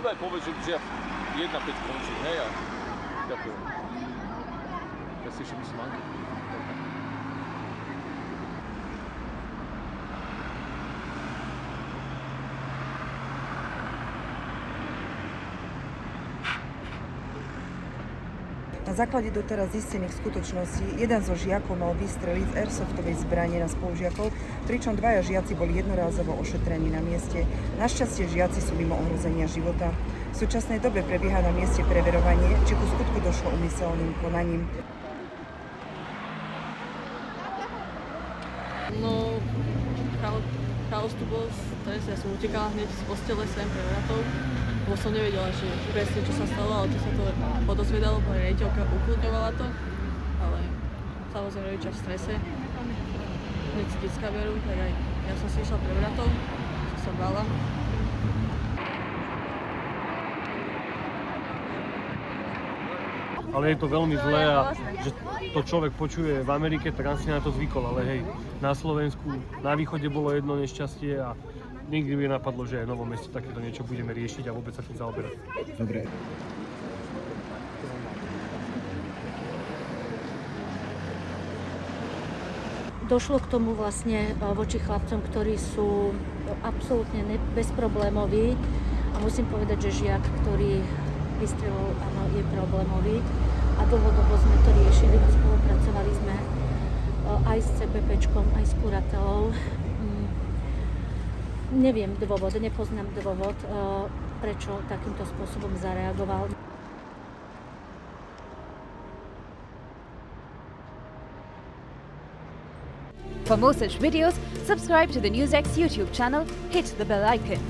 Iba aj povedz, že 1-5 končí, hej, a ďakujem. Ja si ešte myslím anketu. Na základe doteraz zistených skutočností jeden zo žiakov mal vystreliť z airsoftovej zbrane na spolužiakov, pričom dvaja žiaci boli jednorázovo ošetrení na mieste. Našťastie žiaci sú mimo ohrozenia života. V súčasnej dobe prebieha na mieste preverovanie, či ku skutku došlo úmyselným konaním. No, chaos tu bol, ja som utekala hneď z postele sem pre vratov. Bo som nevedela, že presne čo sa stalo, ale to sa to podozvedalo, pani riaditeľka ukludňovala to, ale samozrejme rodičia v strese. Hneď si decka berú, tak aj ja som si išla pre bratov, som sa bála. Ale je to veľmi zlé a že to človek počuje v Amerike, tak si na to zvykol, ale hej, na Slovensku, na východe bolo jedno nešťastie a nikdy by napadlo, že aj v Novom Meste takéto niečo budeme riešiť a vôbec sa tým zaoberať. Dobre. Došlo k tomu vlastne voči chlapcom, ktorí sú absolútne bezproblémoví a musím povedať, že žiak, ktorý vystrelil, áno, je problémový a dlhodobo sme to riešili, spolupracovali sme aj s CPPčkom, aj s kuratelou. Neviem dôvod, nepoznám dôvod, prečo takýmto spôsobom zareagoval. For more such videos, subscribe to the NewsX YouTube channel, hit the bell icon.